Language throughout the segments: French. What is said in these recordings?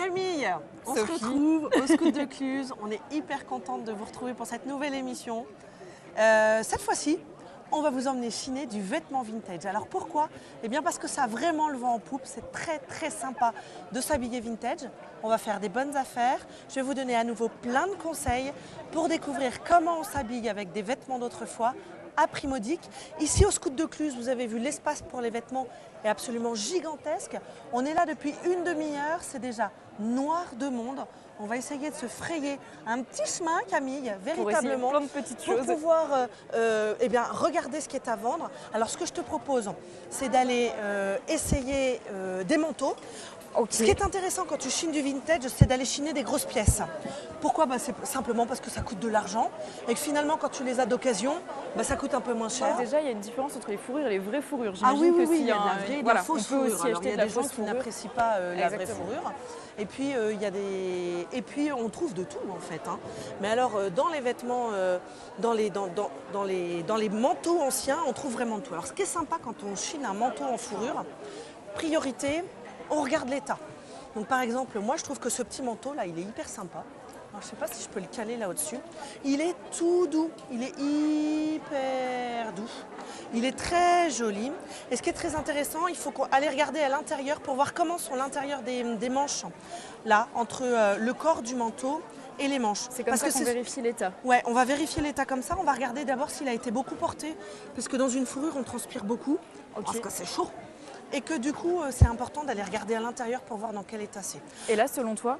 Camille, on Sophie. se retrouve au Scout de Cluse. On est hyper contente de vous retrouver pour cette nouvelle émission. Cette fois-ci, on va vous emmener chiner du vêtement vintage. Alors pourquoi? Eh bien parce que ça a vraiment le vent en poupe. C'est très sympa de s'habiller vintage. On va faire des bonnes affaires. Je vais vous donner à nouveau plein de conseils pour découvrir comment on s'habille avec des vêtements d'autrefois à prix modique. Ici au Scout de Cluse, vous avez vu, l'espace pour les vêtements est absolument gigantesque. On est là depuis une demi-heure, c'est déjà noir de monde. On va essayer de se frayer un petit chemin, Camille, véritablement, plein de petites choses. pour pouvoir eh bien, regarder ce qui est à vendre. Alors ce que je te propose, c'est d'aller essayer des manteaux. Okay. Ce qui est intéressant quand tu chines du vintage, c'est d'aller chiner des grosses pièces. Pourquoi? C'est simplement parce que ça coûte de l'argent et que finalement, quand tu les as d'occasion, ça coûte un peu moins cher. Déjà, il y a une différence entre les fourrures et les vraies fourrures. Ah oui, que il y a de la vraie et de la fausse on peut fourrure. aussi Alors, acheter il y de a la des gens fausse qui fourrure. n'apprécient pas la vraie Exactement. fourrure. Et puis, et puis, on trouve de tout en fait. Hein. Mais alors, dans les vêtements, dans les manteaux anciens, on trouve vraiment de tout. Alors, ce qui est sympa quand on chine un manteau en fourrure, priorité, on regarde l'état. Donc par exemple, moi je trouve que ce petit manteau là, il est hyper sympa. Alors, je ne sais pas si je peux le caler là au-dessus. Il est tout doux, il est hyper doux. Il est très joli. Et ce qui est très intéressant, il faut aller regarder à l'intérieur pour voir comment sont l'intérieur des manches. Là, entre le corps du manteau et les manches. C'est comme ça qu'on vérifie l'état. Ouais, on va vérifier l'état comme ça. On va regarder d'abord s'il a été beaucoup porté. Parce que dans une fourrure, on transpire beaucoup. Okay. Parce que c'est chaud. Et que du coup, c'est important d'aller regarder à l'intérieur pour voir dans quel état c'est. Et là, selon toi,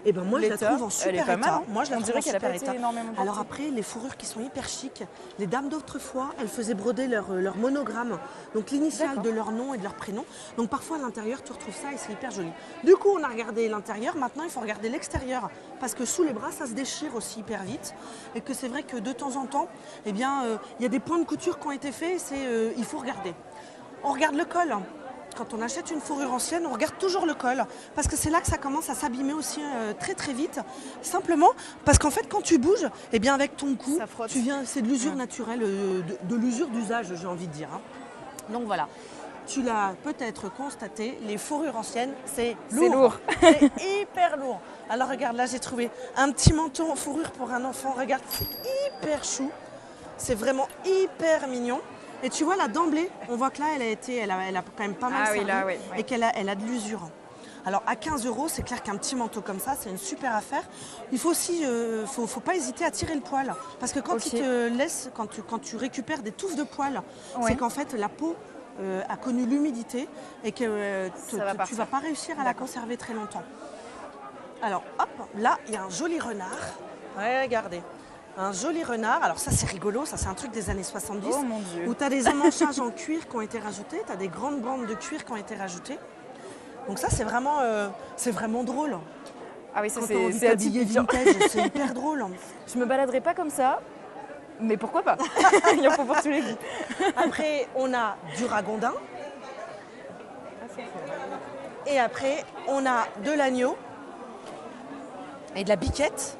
eh ben moi, je la trouve en super elle est pas état. Mal, hein. Moi, je la on trouve dirait en qu'elle a super pas été état. énormément portée. Alors après, les fourrures qui sont hyper chic, les dames d'autrefois, elles faisaient broder leur monogramme, donc l'initiale de leur nom et de leur prénom. Donc parfois, à l'intérieur, tu retrouves ça et c'est hyper joli. Du coup, on a regardé l'intérieur. Maintenant, il faut regarder l'extérieur parce que sous les bras, ça se déchire aussi hyper vite. Et que c'est vrai que de temps en temps, eh bien, il y a des points de couture qui ont été faits et il faut regarder. On regarde le col. Quand on achète une fourrure ancienne, on regarde toujours le col parce que c'est là que ça commence à s'abîmer aussi très vite. Simplement parce qu'en fait, quand tu bouges, eh bien avec ton cou, c'est de l'usure naturelle, de l'usure d'usage, j'ai envie de dire. Hein. Donc voilà. Tu l'as peut-être constaté, les fourrures anciennes, c'est lourd. C'est hyper lourd. Alors regarde, là j'ai trouvé un petit manteau en fourrure pour un enfant. Regarde, c'est hyper chou. C'est vraiment hyper mignon. Et tu vois là d'emblée, on voit que là elle a quand même pas mal servi et qu'elle a de l'usure. Alors à 15 €, c'est clair qu'un petit manteau comme ça, c'est une super affaire. Il faut aussi, faut pas hésiter à tirer le poil parce que quand il te laisse, quand tu récupères des touffes de poil, c'est qu'en fait la peau a connu l'humidité et que tu vas pas réussir à la conserver très longtemps. Alors hop, là il y a un joli renard. Ouais, regardez. Un joli renard, alors ça c'est rigolo, ça c'est un truc des années 70, oh, mon Dieu. où tu as des emmanchages en cuir qui ont été rajoutés, tu as des grandes bandes de cuir qui ont été rajoutées. Donc ça c'est vraiment drôle. Ah oui, ça c'est habillé vintage, c'est hyper drôle. Je me baladerai pas comme ça, mais pourquoi pas? Il y en faut pour tous les goûts. Après on a du ragondin. Et après on a de l'agneau et de la biquette.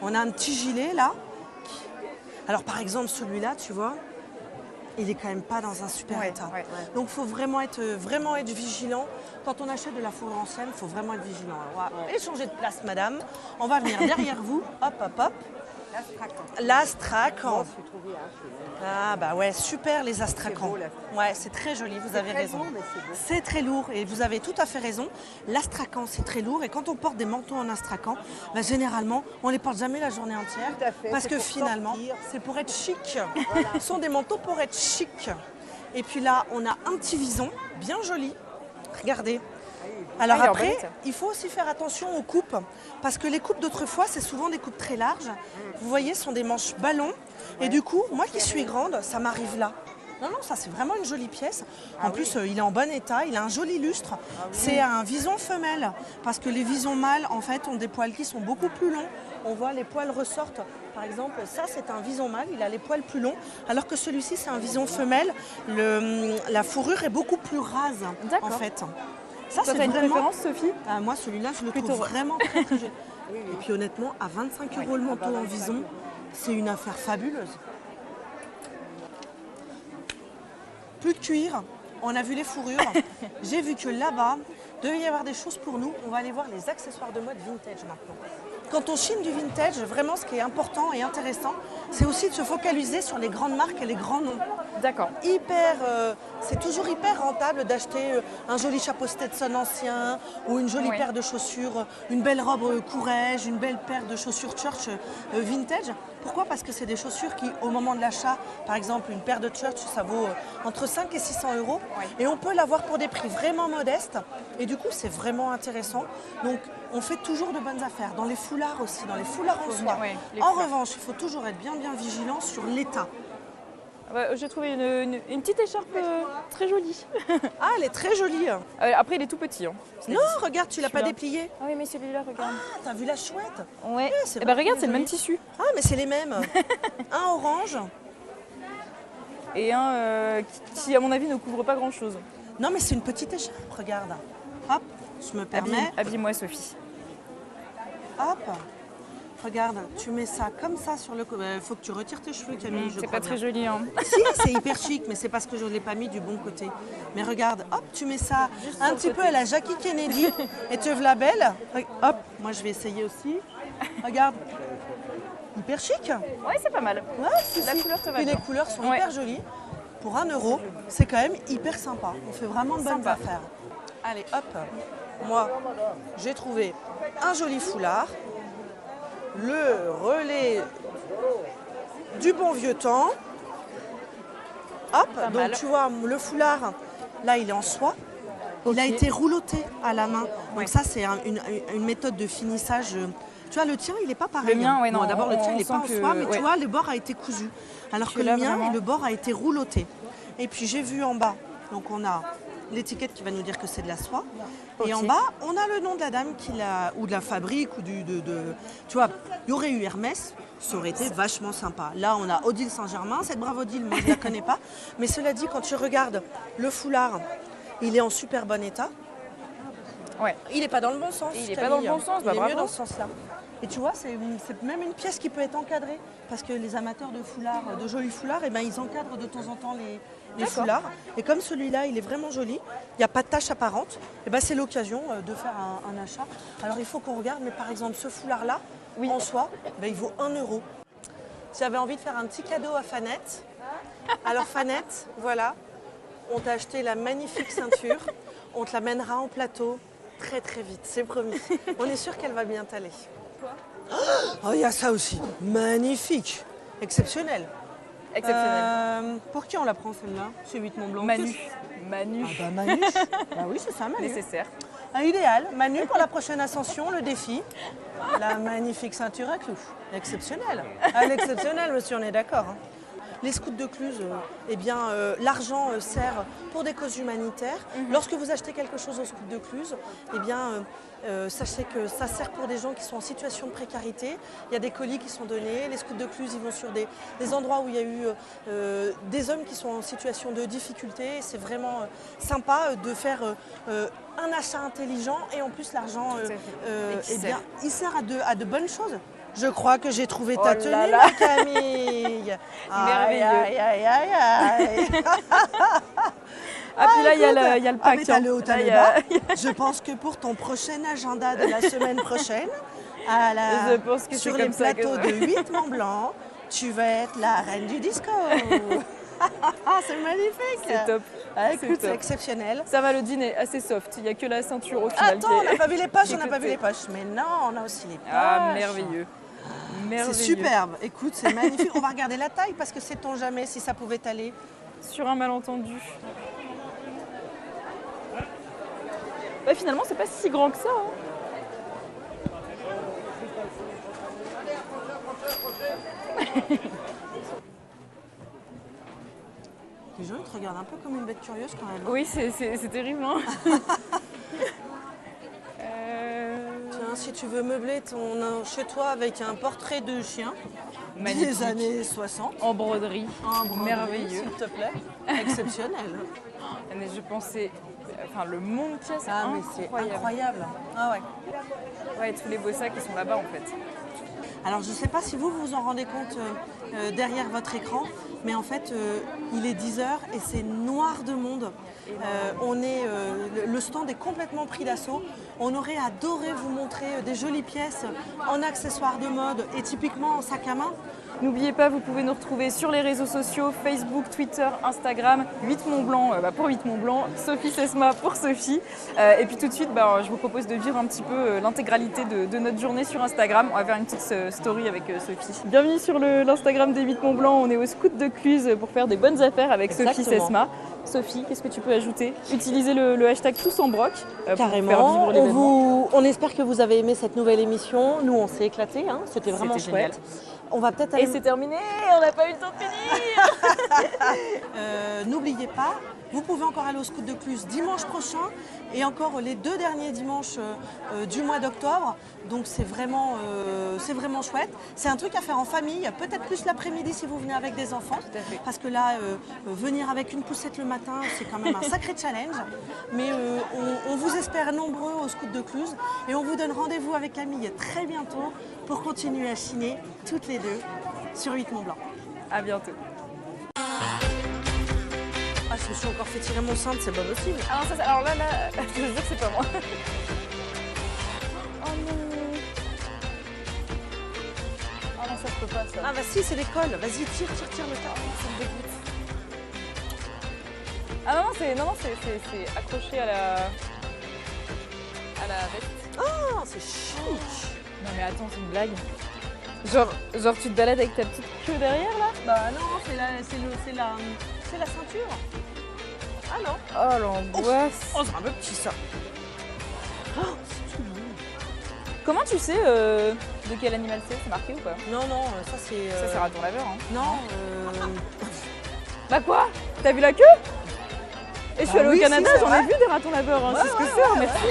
On a un petit gilet là. Alors par exemple celui-là, tu vois, il est quand même pas dans un super état. Donc il faut vraiment être vigilant. Quand on achète de la fourrure ancienne, il faut vraiment être vigilant. Alors, on va échanger de place, madame. On va venir derrière vous. Hop, hop, hop. L'Astrakhan. Ah bah ouais, super les Astrakhans. Ouais, c'est très joli, vous avez raison. C'est très lourd et vous avez tout à fait raison. L'Astrakhan, c'est très lourd et quand on porte des manteaux en Astrakhan, généralement, on les porte jamais la journée entière parce que finalement, c'est pour être chic. Voilà. Ce sont des manteaux pour être chic. Et puis là, on a un petit vison bien joli. Regardez. Alors après, il faut aussi faire attention aux coupes, parce que les coupes d'autrefois, c'est souvent des coupes très larges. Vous voyez, ce sont des manches ballons. Et du coup, moi qui suis grande, ça m'arrive là. Non, ça c'est vraiment une jolie pièce. En plus, il est en bon état, il a un joli lustre. C'est un vison femelle, parce que les visons mâles, en fait, ont des poils qui sont beaucoup plus longs. On voit les poils ressortent. Par exemple, ça c'est un vison mâle, il a les poils plus longs, alors que celui-ci c'est un vison femelle. La fourrure est beaucoup plus rase, en fait. Ça, c'est une préférence, Sophie? Moi, celui-là, je le trouve vraiment très joli. Et puis honnêtement, à 25 € le manteau en vison, c'est une affaire fabuleuse. Plus de cuir, on a vu les fourrures. J'ai vu que là-bas, devait y avoir des choses pour nous. On va aller voir les accessoires de mode vintage maintenant. Quand on chine du vintage, vraiment ce qui est important et intéressant, c'est aussi de se focaliser sur les grandes marques et les grands noms. D'accord. C'est toujours hyper rentable d'acheter un joli chapeau Stetson ancien ou une jolie paire de chaussures, une belle robe Courrèges, une belle paire de chaussures Church vintage. Pourquoi? Parce que c'est des chaussures qui, au moment de l'achat, par exemple une paire de Church, ça vaut entre 5 et 600 euros. Et on peut l'avoir pour des prix vraiment modestes. Et du coup, c'est vraiment intéressant. Donc, on fait toujours de bonnes affaires. Dans les foulards aussi, dans les foulards en soie. En revanche, il faut toujours être bien vigilant sur l'état. J'ai trouvé une petite écharpe très jolie. Ah, elle est très jolie. Après, il est tout petit. Hein. Non, regarde, tu l'as pas déplié. Ah oui, mais celui-là, regarde. Ah, t'as vu la chouette? Ouais. Et bah regarde, c'est le même tissu. Ah, mais c'est les mêmes. Un orange. Et un qui, à mon avis, ne couvre pas grand-chose. Non, mais c'est une petite écharpe, regarde. Hop, je me permets. Habille-moi, Sophie. Hop. Regarde, tu mets ça comme ça sur le... Il faut que tu retires tes cheveux, Camille. C'est pas très joli. Hein. Si, c'est hyper chic, mais c'est parce que je ne l'ai pas mis du bon côté. Mais regarde, hop, tu mets ça juste un petit peu à la Jackie Kennedy et te la belle. Hop, moi je vais essayer aussi. Regarde, hyper chic. Ouais, c'est pas mal. Ouais, la couleur te va et bien. les couleurs sont hyper jolies. Pour 1 €, c'est quand même hyper sympa. On fait vraiment de bonnes affaires. Allez, hop, moi j'ai trouvé un joli foulard. Le relais du bon vieux temps. Hop, donc tu vois, le foulard, là il est en soie. Il a été rouloté à la main. Donc ça, c'est une méthode de finissage. Tu vois, le tien, il n'est pas pareil. Le mien, oui, non. D'abord, le tien, il n'est pas en soie, mais tu vois, le bord a été cousu. Alors que le mien, le bord a été rouloté. Et puis j'ai vu en bas, donc on a l'étiquette qui va nous dire que c'est de la soie. Et en bas, on a le nom de la dame qui l'a, ou de la fabrique, ou tu vois, il y aurait eu Hermès, ça aurait été vachement sympa. Là, on a Odile Saint-Germain, cette brave Odile, moi je ne la connais pas. Mais cela dit, quand tu regardes le foulard, il est en super bon état. Ouais. Il n'est pas dans le bon sens. Il n'est pas dans le bon sens, il est bravo. mieux dans ce sens-là. Et tu vois, c'est même une pièce qui peut être encadrée. Parce que les amateurs de foulards, de jolis foulards, eh ben, ils encadrent de temps en temps les foulards. Et comme celui-là, il est vraiment joli, il n'y a pas de tache apparente, eh ben, c'est l'occasion de faire un achat. Alors il faut qu'on regarde, mais par exemple, ce foulard-là, en soi, ben, il vaut 1 €. J'avais envie de faire un petit cadeau à Fanette. Alors Fanette, voilà, on t'a acheté la magnifique ceinture. On te l'amènera en plateau très très vite, c'est promis. On est sûr qu'elle va bien t'aller. Oh, il y a ça aussi. Magnifique. Exceptionnel. Exceptionnel. Pour qui on la prend celle-là? Chez 8 Montblanc. Manu. Manu. Ah bah Manu. Bah oui, c'est ça, Manu. Nécessaire. Ah, idéal. Manu pour la prochaine ascension, le défi. La magnifique ceinture à clous. Exceptionnel. Ah, l'exceptionnel, monsieur, on est d'accord. Hein. Les scouts de Cluse, l'argent sert pour des causes humanitaires. Lorsque vous achetez quelque chose aux scouts de Cluse, sachez que ça sert pour des gens qui sont en situation de précarité. Il y a des colis qui sont donnés. Les scouts de Cluse, ils vont sur des endroits où il y a eu des hommes qui sont en situation de difficulté. C'est vraiment sympa de faire un achat intelligent et en plus l'argent, il sert à de bonnes choses. Je crois que j'ai trouvé ta tenue, ma Camille. Merveilleux. Aïe, aïe, aïe, aïe. Ah, puis là, il y a le pack. Mais t'as le haut, t'as le bas. Je pense que pour ton prochain agenda de la semaine prochaine, sur les plateaux de 8 Montblanc, tu vas être la reine du disco. C'est magnifique. C'est top. Ah, écoute, c'est exceptionnel. Ça va, le dîner, assez soft. Il n'y a que la ceinture au final. Attends, on n'a pas vu les poches, Mais non, on a aussi les poches. Ah, merveilleux. C'est superbe. Écoute, c'est magnifique. On va regarder la taille parce que sait-on jamais si ça pouvait aller. Sur un malentendu. Bah, finalement, c'est pas si grand que ça. Les gens ils te regardent un peu comme une bête curieuse quand même. Oui, c'est terrible. Hein. Tiens, si tu veux meubler chez toi avec un portrait de chien des années 60. En broderie. Merveilleux. S'il te plaît. Exceptionnel. Mais je pensais... Enfin, le monde qu'il y a, c'est incroyable. Ah ouais. Ouais, tous les beaux sacs qui sont là-bas en fait. Alors je ne sais pas si vous vous en rendez compte derrière votre écran, mais en fait il est 10 h et c'est noir de monde. Le stand est complètement pris d'assaut. On aurait adoré vous montrer des jolies pièces en accessoires de mode et typiquement en sac à main. N'oubliez pas, vous pouvez nous retrouver sur les réseaux sociaux, Facebook, Twitter, Instagram, 8 Mont Blanc pour 8 Mont Blanc, Sophie Sesma pour Sophie. Et puis tout de suite, je vous propose de vivre un petit peu l'intégralité de notre journée sur Instagram. On va faire une petite story avec Sophie. Bienvenue sur l'Instagram des 8 Mont Blanc. On est au Scout de Cluse pour faire des bonnes affaires avec Sophie Sesma. Sophie, qu'est-ce que tu peux ajouter? Utilisez le hashtag tous en broc pour faire vivre l'événement. On espère que vous avez aimé cette nouvelle émission. Nous, on s'est éclatés, hein. C'était vraiment chouette. On va peut-être aller... Et c'est terminé, on n'a pas eu le temps de finir. N'oubliez pas, vous pouvez encore aller au Scout de Cluse dimanche prochain et encore les 2 derniers dimanches du mois d'octobre. Donc c'est vraiment chouette. C'est un truc à faire en famille, peut-être plus l'après-midi si vous venez avec des enfants. Parce que là, venir avec une poussette le matin, c'est quand même un sacré challenge. Mais on vous espère nombreux au Scout de Cluse et on vous donne rendez-vous avec Camille très bientôt pour continuer à chiner toutes les deux sur 8 Mont Blanc. À bientôt. Ah, je me suis encore fait tirer mon cintre, c'est pas possible. Alors là, je veux dire que c'est pas moi. Oh non. Ah non, ça je peux pas ça. Ah bah si, c'est l'école. Vas-y, tire le tas. Ça me dégoûte. Ah non, c'est accroché à la veste. Oh, c'est chic. Non mais attends, c'est une blague. Genre tu te balades avec ta petite queue derrière là? Bah non, c'est la ceinture. Ah non. Oh l'angoisse. Oh, c'est un peu petit ça. Oh, c'est tout mignon. Comment tu sais de quel animal c'est marqué ou pas? Non, ça c'est... Ça c'est raton laveur hein. Non, Bah quoi? T'as vu la queue? Et je suis allée au Canada, j'en ai vu des ratons laveurs, hein. C'est ce que c'est, merci.